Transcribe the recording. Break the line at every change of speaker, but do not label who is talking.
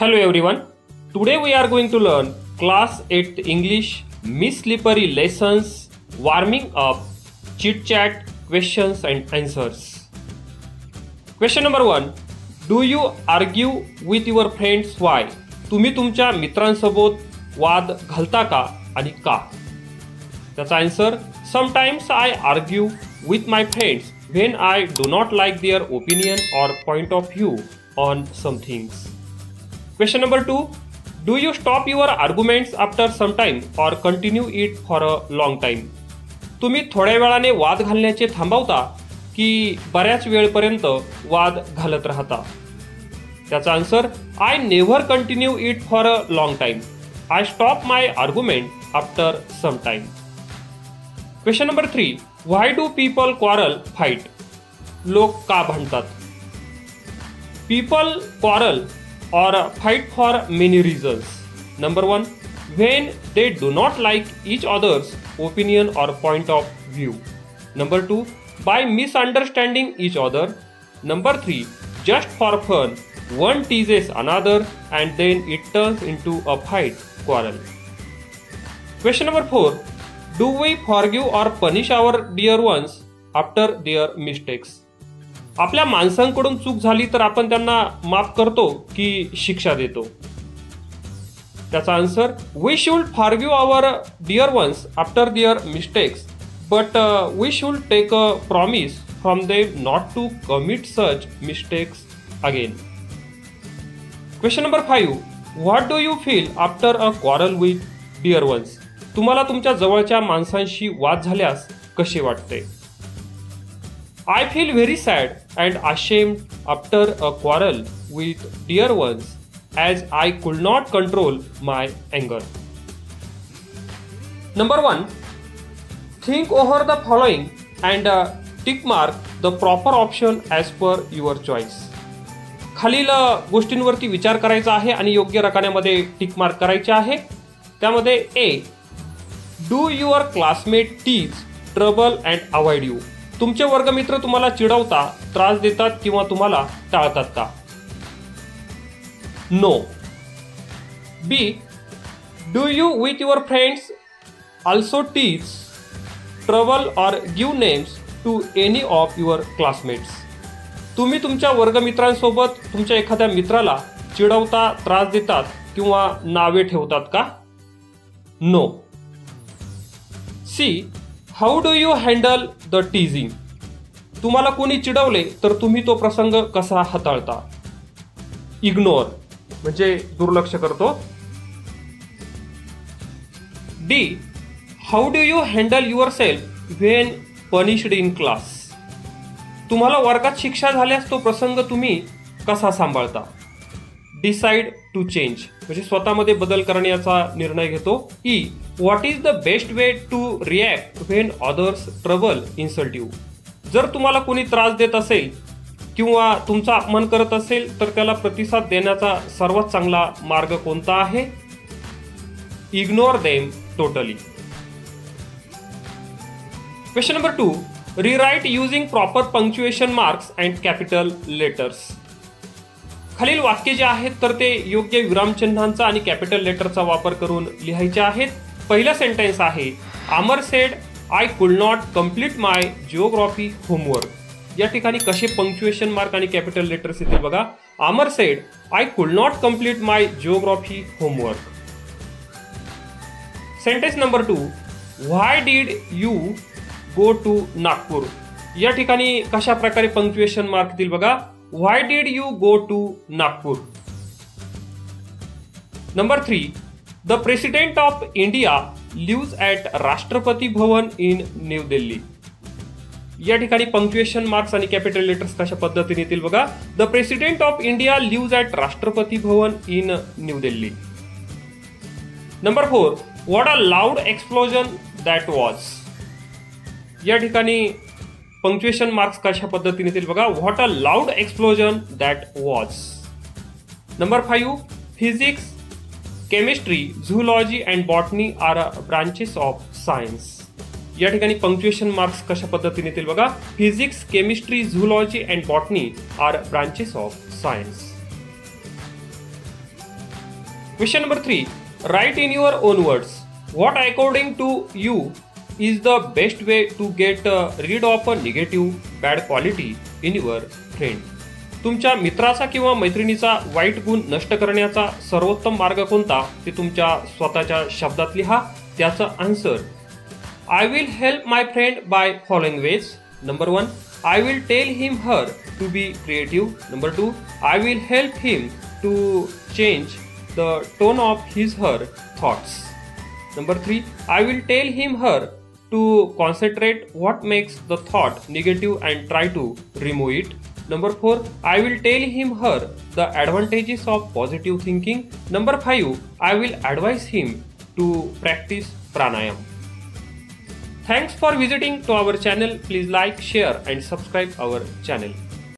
Hello everyone. Today we are going to learn class 8 English Miss Slippery lessons, warming up, chit chat, questions and answers. Question number 1. Do you argue with your friends why? तुम्ही तुमच्या मित्रांसोबत वाद घालता का आणि का? त्याचा answer Sometimes I argue with my friends when I do not like their opinion or point of view on some things. Question number 2. Do you stop your arguments after some time or continue it for a long time? तुम्ही थोड्या वेळाने वाद घालण्याचे थांबवता की बऱ्याच वेळपर्यंत वाद घालत राहता? त्याचा answer I never continue it for a long time. I stop my argument after some time. Question number 3. Why do people quarrel, fight? लोक का भांडतात? People quarrel or fight for many reasons. Number 1, when they do not like each other's opinion or point of view. Number 2, by misunderstanding each other. Number 3, just for fun, one teases another and then it turns into a fight, quarrel. Question number 4, do we forgive or punish our dear ones after their mistakes? आपल्या माणसांकडून चूक झाली तर आपण त्यांना माफ करतो की शिक्षा देतो? त्याचा answer we should forgive our dear ones after their mistakes but we should take a promise from them not to commit such mistakes again. Question number 5. What do you feel after a quarrel with dear ones? तुम्हाला तुमच्या जवळच्या माणसांशी वाद झाल्यास कसे वाटते? I feel very sad and ashamed after a quarrel with dear ones as I could not control my anger. Number 1. Think over the following and tick mark the proper option as per your choice. खालील गोष्टींवरती विचार करायचा आहे आणि योग्य रकान्यामध्ये tick mark करायचे आहे. त्यामध्ये A. Do your classmate tease, trouble and avoid you? तुमचे वर्गमित्र तुम्हाला चिडवता, त्रास देतात किंवा तुम्हाला टाळतात का? No. B. Do you with your friends also teach, trouble or give names to any of your classmates? तुम्ही तुमच्या वर्गमित्रांसोबत तुमच्या एखाद्या मित्राला चिडवता, त्रास देतात किंवा नावे ठेवतात का? No. C. How do you handle the teasing? तुम्हाला कोणी चिडवले तर तुम्ही तो प्रसंग कसा हाताळता? इग्नोर म्हणजे दुर्लक्ष करतो. D. How do you handle your self when punished in class? तुम्हाला वर्गात शिक्षा झाल्यास तो प्रसंग तुम्ही कसा सांभाळता? डिसाइड टू चेंज म्हणजे स्वतःमध्ये बदल करण्याचा निर्णय घेतो. E. What is the best way to react when others trouble insult you? जर तुम्हाला कोणी त्रास देत असेल किंवा तुमचा अपमान करत असेल तर त्याला प्रतिसाद देण्याचा सर्वात चांगला मार्ग कोणता आहे? Ignore them totally. Question number 2. Rewrite using proper punctuation marks and capital letters. खालील वाक्य जे आहेत तर ते योग्य विरामचिन्हांचा आणि कॅपिटल लेटरचा वापर करून लिहायचे आहेत. पहिला सेंटेन्स आहे Amar said I could not complete my geography homework. या ठिकाणी कसे पंक्च्युएशन मार्क आणि कॅपिटल लेटर्स येतील बघा. Amar said I could not complete my geography homework. Sentence number 2. Why did you go to Nagpur? या ठिकाणी कशा प्रकारे पंक्च्युएशन मार्क येतील बघा. Why did you go to Nagpur? Number 3. The president of India lives at Rashtrapati Bhavan in New Delhi. या ठिकाणी punctuation marks आणि capital letters कशा पद्धतीने येतील बघा. The president of India lives at Rashtrapati Bhavan in New Delhi. Number 4. What a loud explosion that was? या ठिकाणी punctuation marks कशा पद्धतीने येतील बघा. What a loud explosion that was. Number 5. Physics, chemistry, zoology and botany are branches of science. या ठिकाणी punctuation marks कशा पद्धतीने येतील बघा. Physics, chemistry, zoology and botany are branches of science. Question number 3. Write in your own words. What according to you is the best way to get rid of a negative bad quality in your friend? तुमच्या मित्राचा किंवा मैत्रिणीचा वाईट गुण नष्ट करण्याचा सर्वोत्तम मार्ग कोणता ते तुमच्या स्वतःच्या शब्दात लिहा. त्याचं answer: I will help my friend by following ways. Number 1, I will tell him her to be creative. Number 2, I will help him to change the tone of his her thoughts. Number 3, I will tell him her to concentrate what makes the thought negative and try to remove it. Number 4, I will tell him her the advantages of positive thinking. Number 5, I will advise him to practice pranayam. Thanks for visiting to our channel. Please like, share and subscribe our channel.